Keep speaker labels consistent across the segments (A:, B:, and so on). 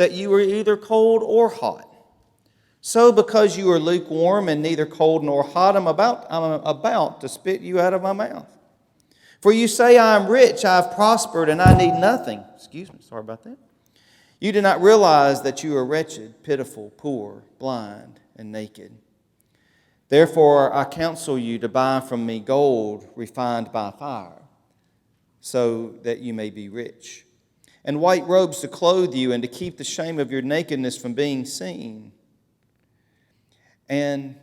A: that you are either cold or hot. So because you are lukewarm and neither cold nor hot, I'm about to spit you out of my mouth. For you say, I am rich, I have prospered, and I need nothing. Excuse me, sorry about that. You do not realize that you are wretched, pitiful, poor, blind, and naked. Therefore, I counsel you to buy from me gold refined by fire, so that you may be rich, and white robes to clothe you, and to keep the shame of your nakedness from being seen, and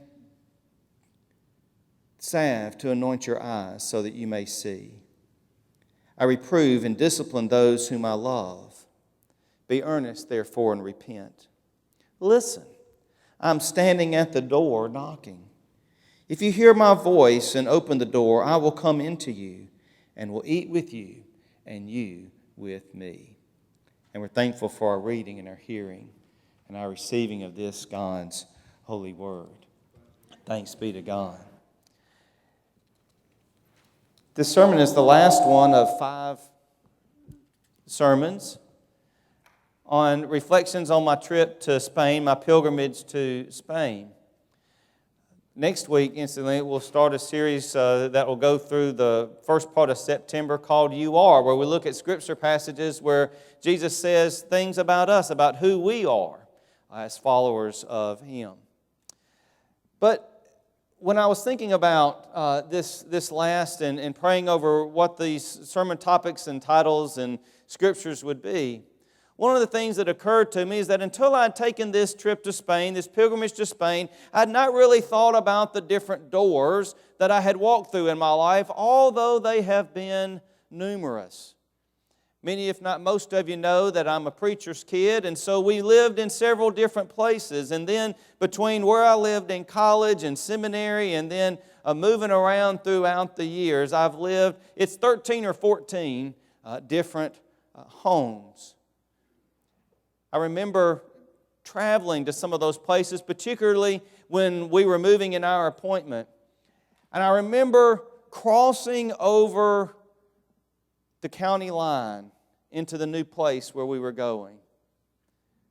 A: salve to anoint your eyes so that you may see. I reprove and discipline those whom I love. Be earnest, therefore, and repent. Listen, I'm standing at the door knocking. If you hear my voice and open the door, I will come into you and will eat with you and you with me. And we're thankful for our reading and our hearing and our receiving of this God's holy word. Thanks be to God. This sermon is the last one of 5 sermons on reflections on my trip to Spain, my pilgrimage to Spain. Next week, incidentally, we'll start a series that will go through the first part of September called You Are, where we look at scripture passages where Jesus says things about us, about who we are as followers of Him. But when I was thinking about this last and praying over what these sermon topics and titles and scriptures would be, one of the things that occurred to me is that until I had taken this trip to Spain, this pilgrimage to Spain, I had not really thought about the different doors that I had walked through in my life, although they have been numerous. Many, if not most of you, know that I'm a preacher's kid, and so we lived in several different places. And then between where I lived in college and seminary and then moving around throughout the years, I've lived, it's 13 or 14 different homes. I remember traveling to some of those places, particularly when we were moving in our appointment. And I remember crossing over the county line into the new place where we were going.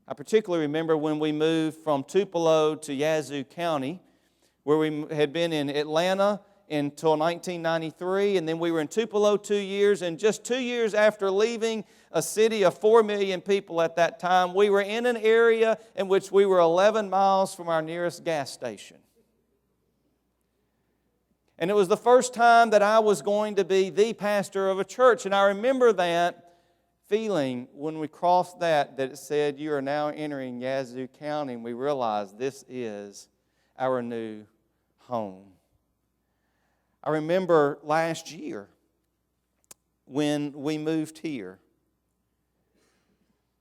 A: I particularly remember when we moved from Tupelo to Yazoo County, where we had been in Atlanta until 1993, and then we were in Tupelo 2 years, and just 2 years after leaving a city of 4 million people at that time, we were in an area in which we were 11 miles from our nearest gas station. And it was the first time that I was going to be the pastor of a church, and I remember that feeling when we crossed that it said, you are now entering Yazoo County, and we realized this is our new home. I remember last year when we moved here,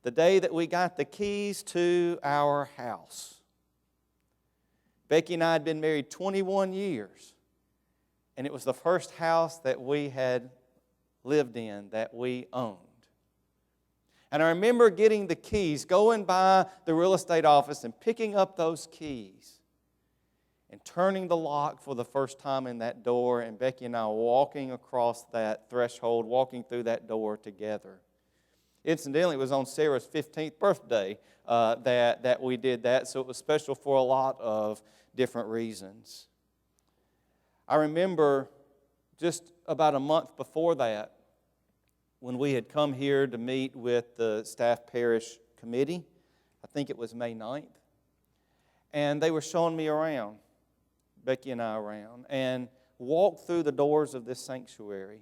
A: the day that we got the keys to our house. Becky and I had been married 21 years, and it was the first house that we had lived in that we owned. And I remember getting the keys, going by the real estate office and picking up those keys and turning the lock for the first time in that door, and Becky and I walking across that threshold, walking through that door together. Incidentally, it was on Sarah's 15th birthday that we did that, so it was special for a lot of different reasons. I remember just about a month before that, when we had come here to meet with the staff parish committee, I think it was May 9th, and they were showing me around, Becky and I around, and walked through the doors of this sanctuary.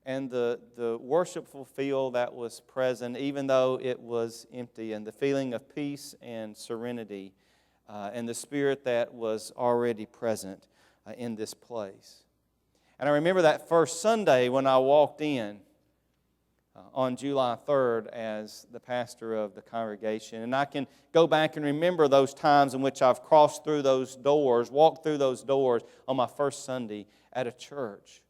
A: And the worshipful feel that was present, even though it was empty, and the feeling of peace and serenity, and the spirit that was already present in this place. And I remember that first Sunday when I walked in on July 3rd as the pastor of the congregation. And I can go back and remember those times in which I've crossed through those doors, walked through those doors on my first Sunday at a church.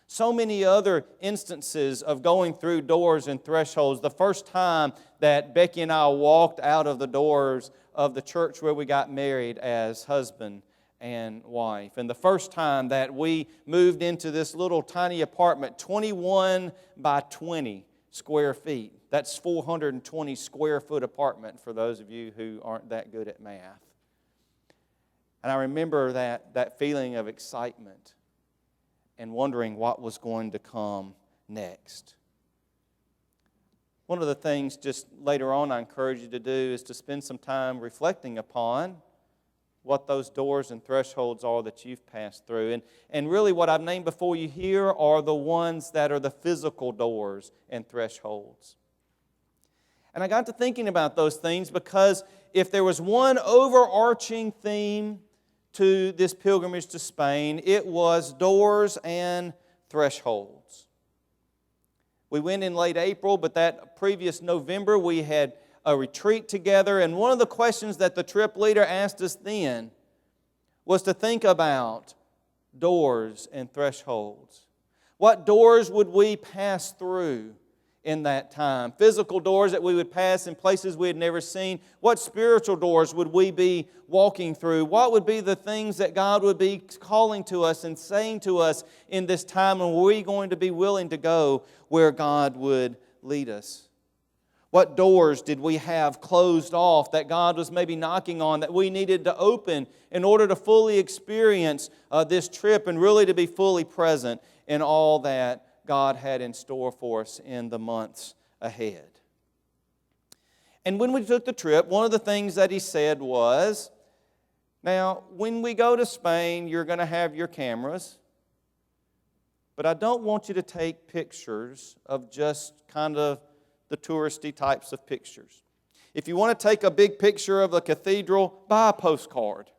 A: So many other instances of going through doors and thresholds. The first time that Becky and I walked out of the doors of the church where we got married as husband and wife. And the first time that we moved into this little tiny apartment, 21 by 20 square feet. That's 420 square foot apartment for those of you who aren't that good at math. And I remember that feeling of excitement and wondering what was going to come next. One of the things just later on I encourage you to do is to spend some time reflecting upon what those doors and thresholds are that you've passed through. And really what I've named before you here are the ones that are the physical doors and thresholds. And I got to thinking about those things because if there was one overarching theme to this pilgrimage to Spain, it was doors and thresholds. We went in late April, but that previous November we had a retreat together, and one of the questions that the trip leader asked us then was to think about doors and thresholds. What doors would we pass through in that time? Physical doors that we would pass in places we had never seen. What spiritual doors would we be walking through? What would be the things that God would be calling to us and saying to us in this time? And were we going to be willing to go where God would lead us? What doors did we have closed off that God was maybe knocking on that we needed to open in order to fully experience this trip and really to be fully present in all that God had in store for us in the months ahead? And when we took the trip, one of the things that he said was, now, when we go to Spain, you're going to have your cameras, but I don't want you to take pictures of just kind of the touristy types of pictures. If you want to take a big picture of the cathedral, buy a postcard.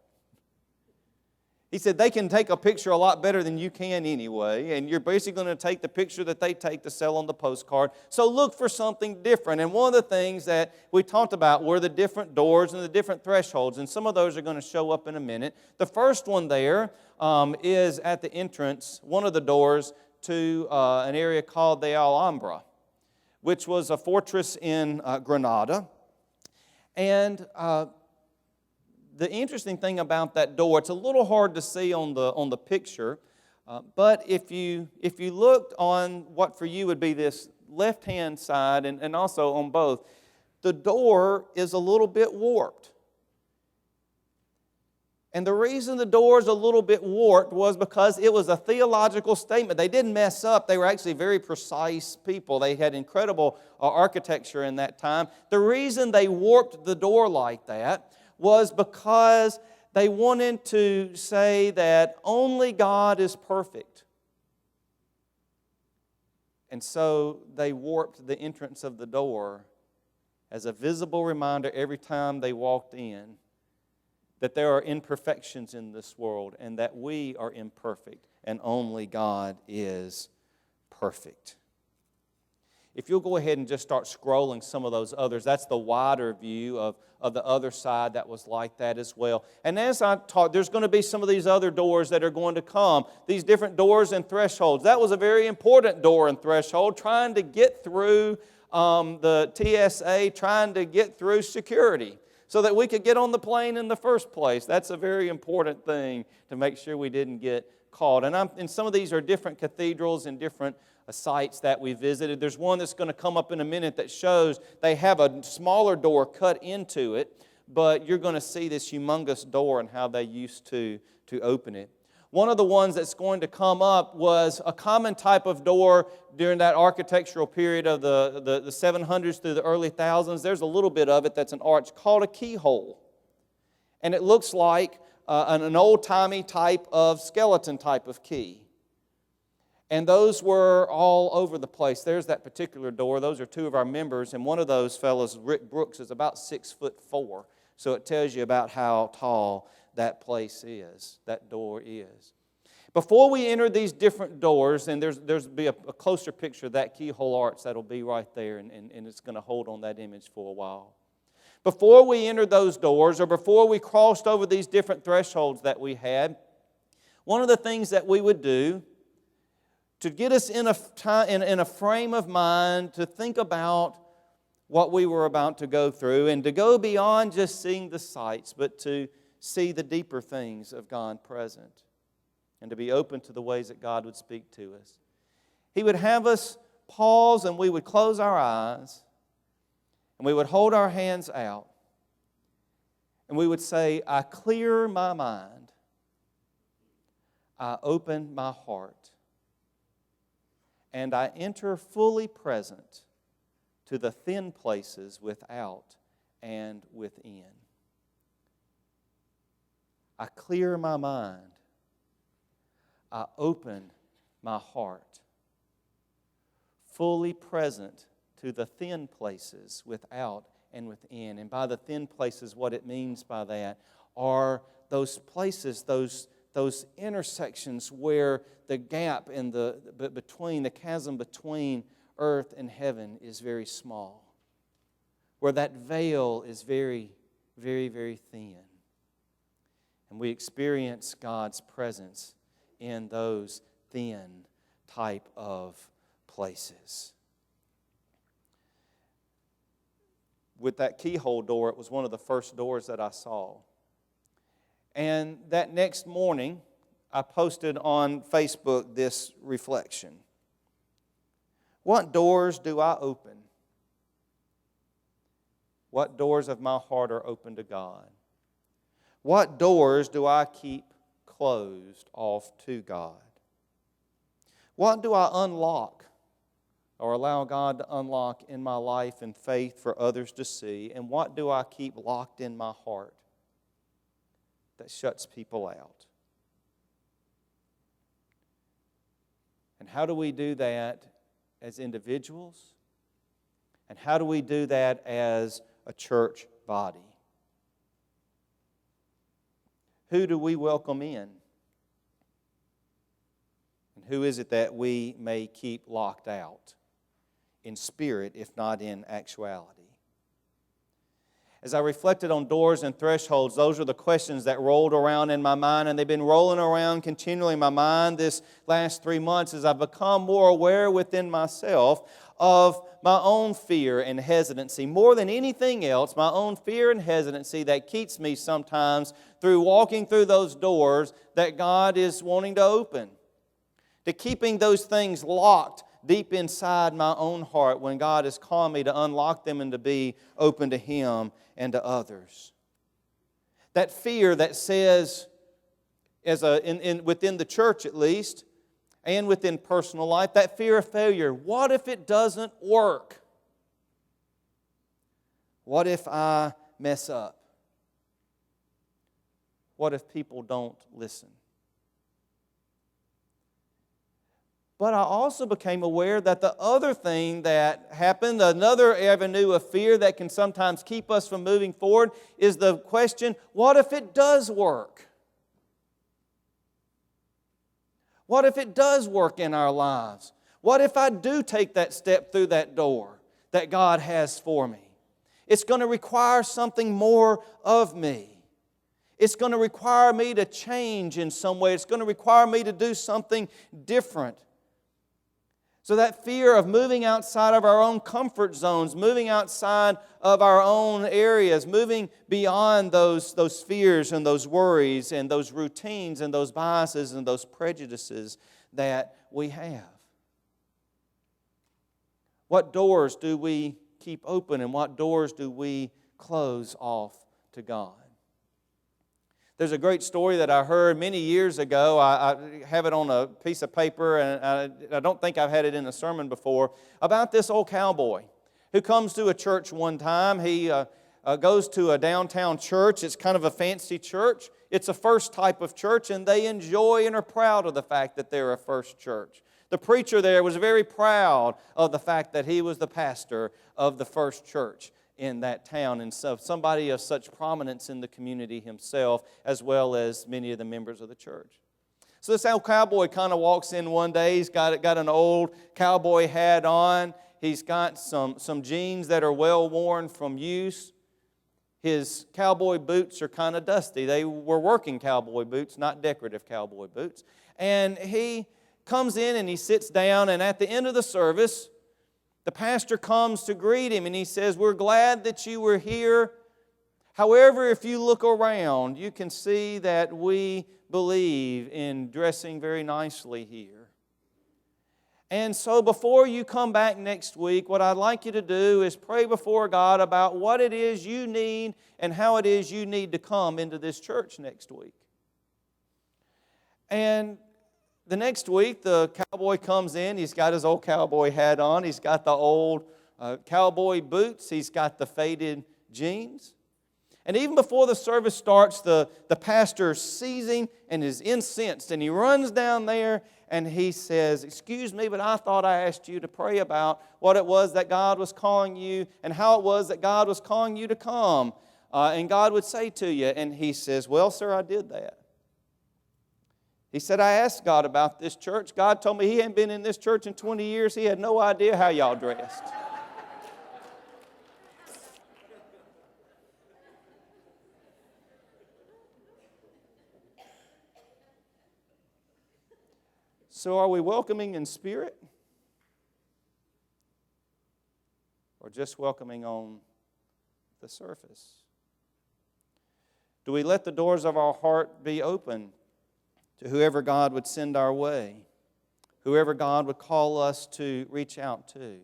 A: He said they can take a picture a lot better than you can anyway, and you're basically going to take the picture that they take to sell on the postcard. So look for something different. And one of the things that we talked about were the different doors and the different thresholds, and some of those are going to show up in a minute. The first one there is at the entrance, one of the doors to an area called the Alhambra, which was a fortress in Granada. And the interesting thing about that door, it's a little hard to see on the picture, but if you looked on what for you would be this left-hand side and also on both, the door is a little bit warped. And the reason the door is a little bit warped was because it was a theological statement. They didn't mess up. They were actually very precise people. They had incredible architecture in that time. The reason they warped the door like that was because they wanted to say that only God is perfect. And so they warped the entrance of the door as a visible reminder every time they walked in that there are imperfections in this world and that we are imperfect and only God is perfect. If you'll go ahead and just start scrolling some of those others, that's the wider view of the other side that was like that as well. And as I taught, there's going to be some of these other doors that are going to come, these different doors and thresholds. That was a very important door and threshold, trying to get through the TSA, trying to get through security so that we could get on the plane in the first place. That's a very important thing to make sure we didn't get caught. And some of these are different cathedrals and different sites that we visited. There's one that's going to come up in a minute that shows they have a smaller door cut into it, but you're going to see this humongous door and how they used to open it. One of the ones that's going to come up was a common type of door during that architectural period of the 700s through the early 1000s. There's a little bit of it that's an arch called a keyhole. And it looks like an old-timey type of skeleton type of key. And those were all over the place. There's that particular door. Those are two of our members. And one of those fellows, Rick Brooks, is about 6'4". So it tells you about how tall that place is, that door is. Before we enter these different doors, and there's be a closer picture of that keyhole arch that'll be right there, and it's going to hold on that image for a while. Before we entered those doors, or before we crossed over these different thresholds that we had, one of the things that we would do to get us in a frame of mind to think about what we were about to go through and to go beyond just seeing the sights, but to see the deeper things of God present and to be open to the ways that God would speak to us. He would have us pause and we would close our eyes and we would hold our hands out and we would say, I clear my mind, I open my heart, and I enter fully present to the thin places without and within. I clear my mind, I open my heart, fully present to the thin places without and within. And by the thin places, what it means by that are those places, those intersections where the gap in the chasm between earth and heaven is very small, where that veil is very, very, very thin. And we experience God's presence in those thin type of places. With that keyhole door, it was one of the first doors that I saw. And that next morning, I posted on Facebook this reflection. What doors do I open? What doors of my heart are open to God? What doors do I keep closed off to God? What do I unlock or allow God to unlock in my life and faith for others to see? And what do I keep locked in my heart that shuts people out? And how do we do that as individuals? And how do we do that as a church body? Who do we welcome in? And who is it that we may keep locked out? In spirit, if not in actuality. As I reflected on doors and thresholds, those are the questions that rolled around in my mind, and they've been rolling around continually in my mind this last 3 months as I've become more aware within myself of my own fear and hesitancy. More than anything else, my own fear and hesitancy that keeps me sometimes through walking through those doors that God is wanting to open. To keeping those things locked deep inside my own heart when God has called me to unlock them and to be open to Him and to others. That fear that says, within the church at least, and within personal life, that fear of failure. What if it doesn't work? What if I mess up? What if people don't listen? But I also became aware that the other thing that happened, another avenue of fear that can sometimes keep us from moving forward, is the question, what if it does work? What if it does work in our lives? What if I do take that step through that door that God has for me? It's going to require something more of me. It's going to require me to change in some way. It's going to require me to do something different. So that fear of moving outside of our own comfort zones, moving outside of our own areas, moving beyond those fears and those worries and those routines and those biases and those prejudices that we have. What doors do we keep open and what doors do we close off to God? There's a great story that I heard many years ago. I have it on a piece of paper, and I don't think I've had it in a sermon before, about this old cowboy who comes to a church one time. He goes to a downtown church. It's kind of a fancy church. It's a first type of church, and they enjoy and are proud of the fact that they're a first church. The preacher there was very proud of the fact that he was the pastor of the first church in that town, and so somebody of such prominence in the community himself, as well as many of the members of the church. So this old cowboy kind of walks in one day. He's got an old cowboy hat on. He's got some jeans that are well worn from use. His cowboy boots are kind of dusty. They were working cowboy boots, not decorative cowboy boots. And he comes in and he sits down, and at the end of the service, the pastor comes to greet him and he says, "We're glad that you were here. However, if you look around, you can see that we believe in dressing very nicely here." And so before you come back next week, what I'd like you to do is pray before God about what it is you need and how it is you need to come into this church next week. And the next week, the cowboy comes in. He's got his old cowboy hat on. He's got the old cowboy boots. He's got the faded jeans. And even before the service starts, the pastor sees him and is incensed. And he runs down there and he says, "Excuse me, but I thought I asked you to pray about what it was that God was calling you and how it was that God was calling you to come. And God would say to you." And he says, "Well, sir, I did that." He said, "I asked God about this church. God told me He hadn't been in this church in 20 years. He had no idea how y'all dressed." So are we welcoming in spirit? Or just welcoming on the surface? Do we let the doors of our heart be open to whoever God would send our way, whoever God would call us to reach out to?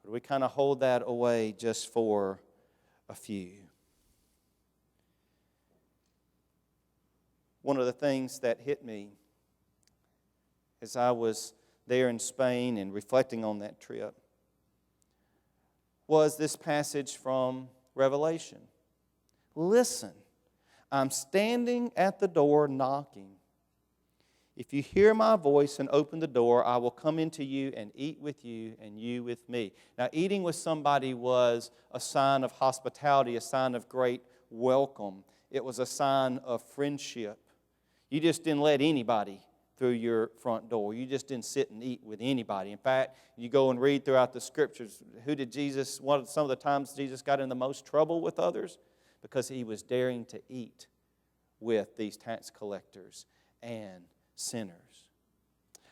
A: Or do we kind of hold that away just for a few? One of the things that hit me as I was there in Spain and reflecting on that trip was this passage from Revelation. "Listen, I'm standing at the door knocking. If you hear my voice and open the door, I will come into you and eat with you and you with me." Now, eating with somebody was a sign of hospitality, a sign of great welcome. It was a sign of friendship. You just didn't let anybody through your front door. You just didn't sit and eat with anybody. In fact, you go and read throughout the Scriptures, some of the times Jesus got in the most trouble with others? Because He was daring to eat with these tax collectors and sinners.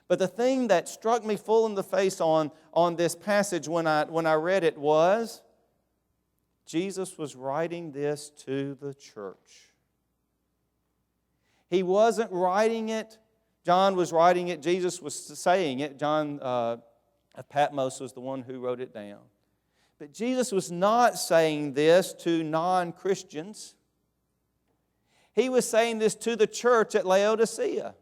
A: But the thing that struck me full in the face on this passage when I read it was, Jesus was writing this to the church. He wasn't writing it. John was writing it. Jesus was saying it. John of Patmos was the one who wrote it down. But Jesus was not saying this to non-Christians. He was saying this to the church at Laodicea.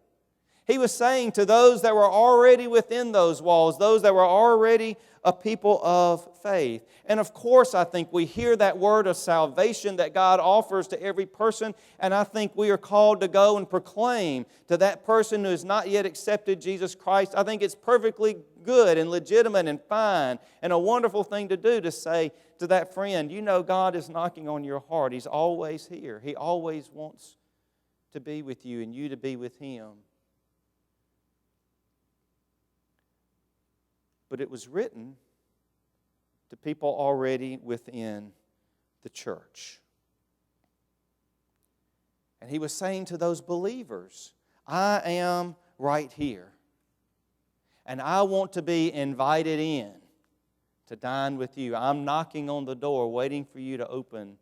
A: He was saying to those that were already within those walls, those that were already a people of faith. And of course, I think we hear that word of salvation that God offers to every person, and I think we are called to go and proclaim to that person who has not yet accepted Jesus Christ. I think it's perfectly good and legitimate and fine and a wonderful thing to do to say to that friend, you know God is knocking on your heart. He's always here. He always wants to be with you and you to be with Him. But it was written to people already within the church. And He was saying to those believers, I am right here. And I want to be invited in to dine with you. I'm knocking on the door, waiting for you to open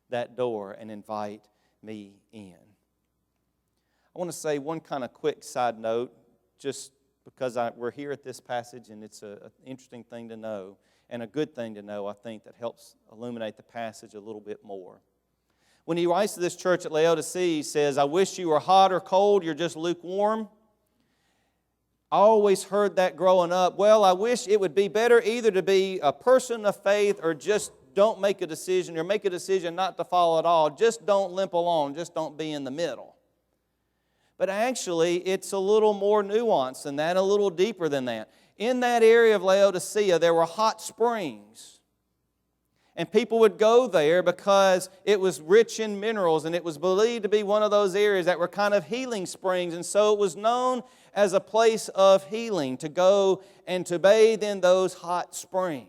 A: that door and invite me in. I want to say one kind of quick side note, just because we're here at this passage and it's an interesting thing to know and a good thing to know, I think, that helps illuminate the passage a little bit more. When he writes to this church at Laodicea, he says, I wish you were hot or cold, you're just lukewarm. I always heard that growing up. Well, I wish it would be better either to be a person of faith or just don't make a decision, or make a decision not to follow at all. Just don't limp along, just don't be in the middle. But actually, it's a little more nuanced than that, a little deeper than that. In that area of Laodicea, there were hot springs. And people would go there because it was rich in minerals, and it was believed to be one of those areas that were kind of healing springs. And so it was known as a place of healing, to go and to bathe in those hot springs.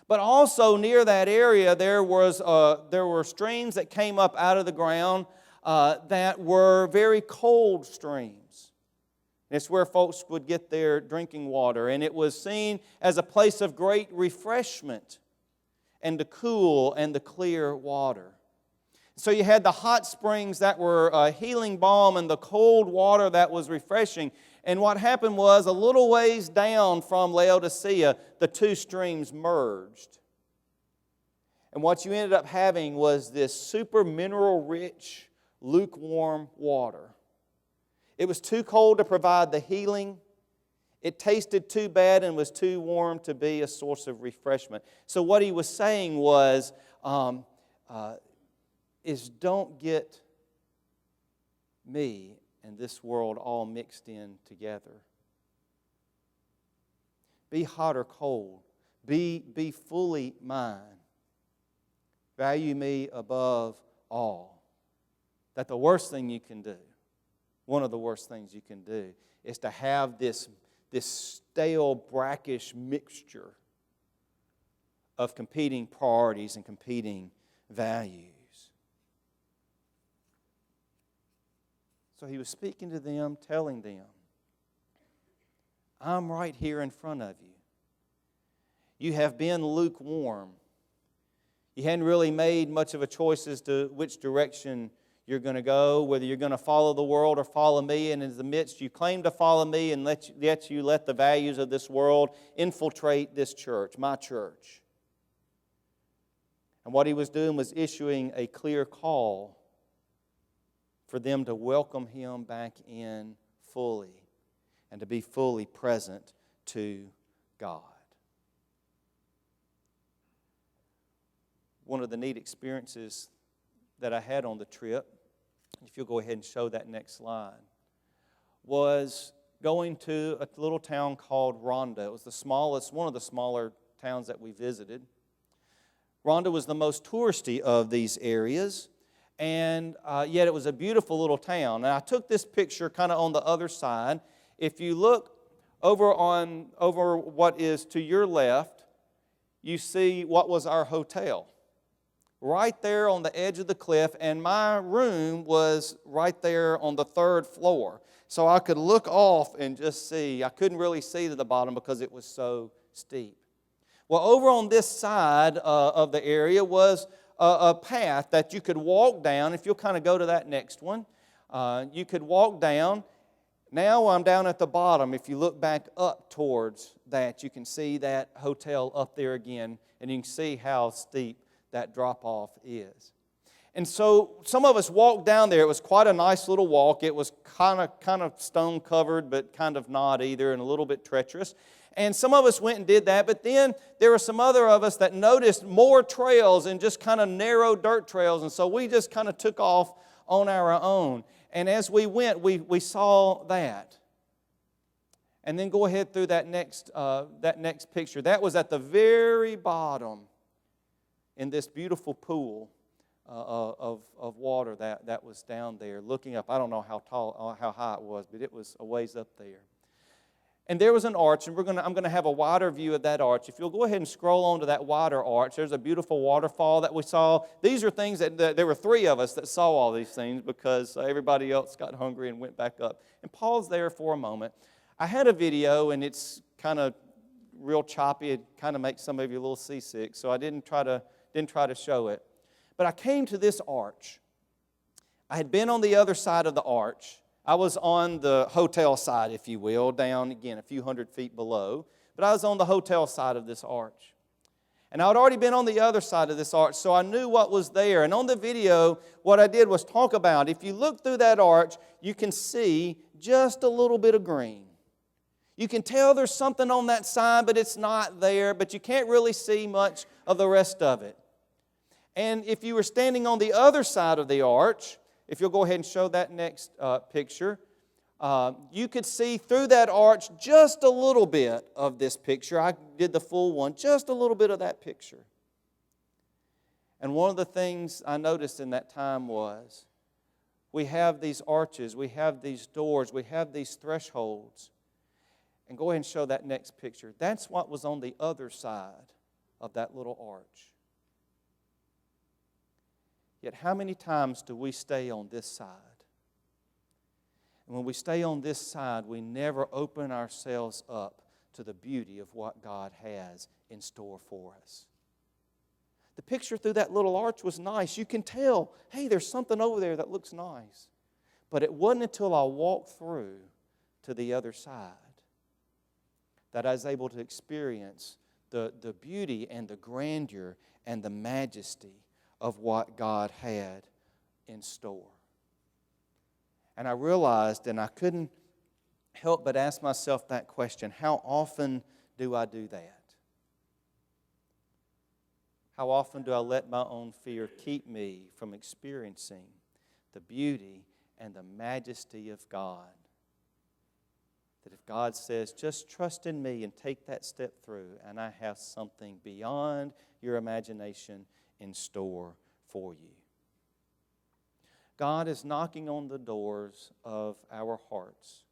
A: But also near that area, there were streams that came up out of the ground that were very cold streams. It's where folks would get their drinking water, and it was seen as a place of great refreshment and the cool and the clear water. So you had the hot springs that were healing balm and the cold water that was refreshing. And what happened was, a little ways down from Laodicea, the two streams merged. And what you ended up having was this super mineral-rich, lukewarm water. It was too cold to provide the healing. It tasted too bad and was too warm to be a source of refreshment. So what he was saying was, don't get me and this world all mixed in together. Be hot or cold. Be fully mine. Value me above all. That the worst thing you can do, one of the worst things you can do, is to have this stale, brackish mixture of competing priorities and competing values. So he was speaking to them, telling them, I'm right here in front of you. You have been lukewarm. You hadn't really made much of a choice as to which direction you're going to go, whether you're going to follow the world or follow me. And in the midst, you claim to follow me, and yet you let the values of this world infiltrate this church, my church. And what he was doing was issuing a clear call for them to welcome him back in fully and to be fully present to God. One of the neat experiences that I had on the trip, if you'll go ahead and show that next slide, was going to a little town called Ronda. It was one of the smaller towns that we visited. Ronda was the most touristy of these areas, and yet it was a beautiful little town. And I took this picture kind of on the other side. If you look over what is to your left, you see what was our hotel. Right there on the edge of the cliff, and my room was right there on the third floor. So I could look off and just see. I couldn't really see to the bottom because it was so steep. Well, over on this side of the area was a path that you could walk down. If you'll kind of go to that next one, you could walk down. Now I'm down at the bottom. If you look back up towards that, you can see that hotel up there again, and you can see how steep that drop-off is. And so some of us walked down there. It was quite a nice little walk. It was kind of stone-covered, but kind of not either, and a little bit treacherous. And some of us went and did that, but then there were some other of us that noticed more trails and just kind of narrow dirt trails, and so we just kind of took off on our own. And as we went, we saw that. And then go ahead through that next picture. That was at the very bottom in this beautiful pool of water that was down there, looking up. I don't know how high it was, but it was a ways up there. And there was an arch, and I'm going to have a wider view of that arch. If you'll go ahead and scroll on to that wider arch, there's a beautiful waterfall that we saw. These are things that there were three of us that saw all these things because everybody else got hungry and went back up. And paused there for a moment. I had a video, and it's kind of real choppy. It kind of makes some of you a little seasick, so I didn't try to show it. But I came to this arch. I had been on the other side of the arch. I was on the hotel side, if you will, down again a few hundred feet below. But I was on the hotel side of this arch. And I had already been on the other side of this arch, so I knew what was there. And on the video, what I did was talk about, if you look through that arch, you can see just a little bit of green. You can tell there's something on that side, but it's not there, but you can't really see much of the rest of it. And if you were standing on the other side of the arch, if you'll go ahead and show that next picture, you could see through that arch just a little bit of this picture. I did the full one, just a little bit of that picture. And one of the things I noticed in that time was we have these arches, we have these doors, we have these thresholds. And go ahead and show that next picture. That's what was on the other side of that little arch. Yet how many times do we stay on this side? And when we stay on this side, we never open ourselves up to the beauty of what God has in store for us. The picture through that little arch was nice. You can tell, hey, there's something over there that looks nice. But it wasn't until I walked through to the other side. That I was able to experience the beauty and the grandeur and the majesty of what God had in store. And I realized, and I couldn't help but ask myself that question, how often do I do that? How often do I let my own fear keep me from experiencing the beauty and the majesty of God? That if God says, just trust in me and take that step through, and I have something beyond your imagination in store for you. God is knocking on the doors of our hearts.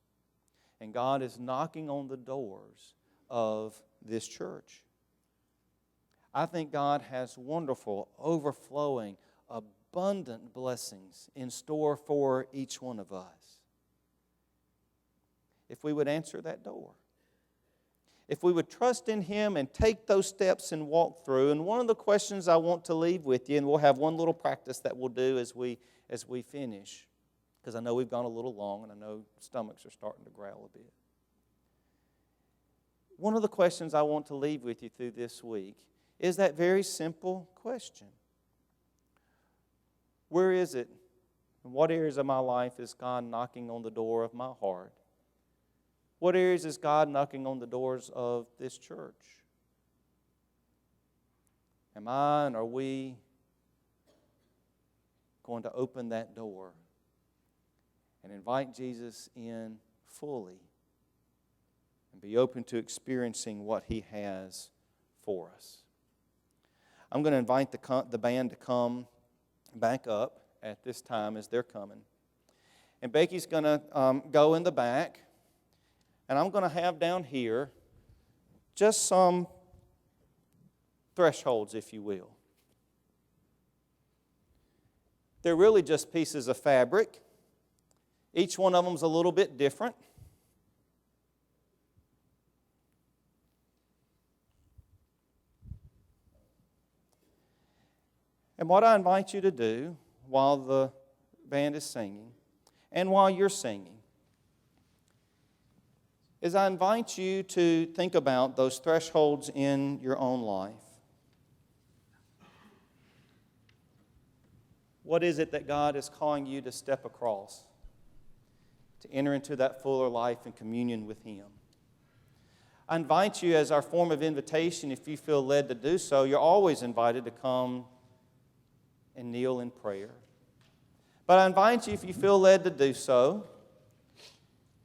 A: And God is knocking on the doors of this church. I think God has wonderful, overflowing, abundant blessings in store for each one of us. If we would answer that door. If we would trust in Him and take those steps and walk through. And one of the questions I want to leave with you, and we'll have one little practice that we'll do as we finish, because I know we've gone a little long and I know stomachs are starting to growl a bit. One of the questions I want to leave with you through this week is that very simple question. Where is it? In what areas of my life is God knocking on the door of my heart? What areas is God knocking on the doors of this church? Am I and are we going to open that door and invite Jesus in fully and be open to experiencing what He has for us? I'm going to invite the band to come back up at this time as they're coming. And Becky's going to go in the back. And I'm going to have down here just some thresholds, if you will. They're really just pieces of fabric. Each one of them is a little bit different. And what I invite you to do while the band is singing and while you're singing is I invite you to think about those thresholds in your own life. What is it that God is calling you to step across, to enter into that fuller life and communion with Him? I invite you, as our form of invitation, if you feel led to do so, you're always invited to come and kneel in prayer. But I invite you, if you feel led to do so,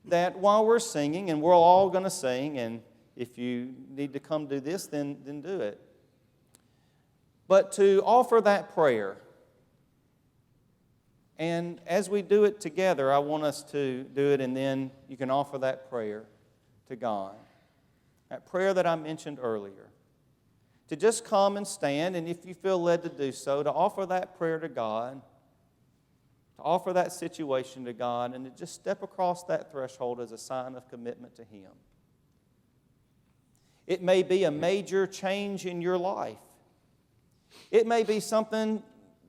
A: that while we're singing, and we're all going to sing, and if you need to come do this, then do it. But to offer that prayer. And as we do it together, I want us to do it, and then you can offer that prayer to God. That prayer that I mentioned earlier. To just come and stand, and if you feel led to do so, to offer that prayer to God, to offer that situation to God, and to just step across that threshold as a sign of commitment to Him. It may be a major change in your life. It may be something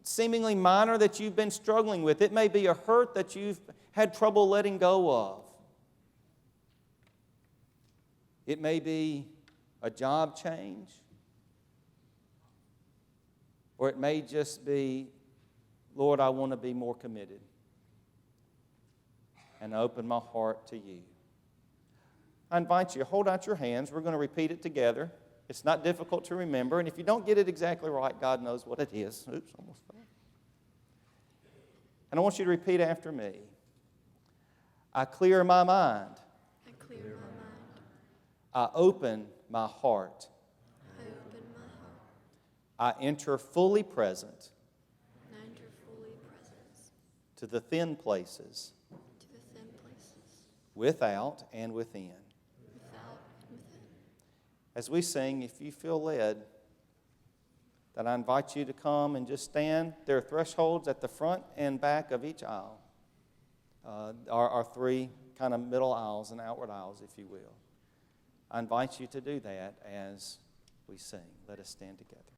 A: seemingly minor that you've been struggling with. It may be a hurt that you've had trouble letting go of. It may be a job change. Or it may just be, Lord, I want to be more committed. And open my heart to You. I invite you, hold out your hands. We're going to repeat it together. It's not difficult to remember. And if you don't get it exactly right, God knows what it is. Oops, almost fell. And I want you to repeat after me. I clear my mind.
B: I clear my mind.
A: I open my heart.
B: I open my heart.
A: I enter fully present
B: I enter fully present
A: to the thin places,
B: to the thin places,
A: without and within.
B: without and within.
A: As we sing, if you feel led, that I invite you to come and just stand. There are thresholds at the front and back of each aisle. Our three kind of middle aisles and outward aisles, if you will. I invite you to do that as we sing. Let us stand together.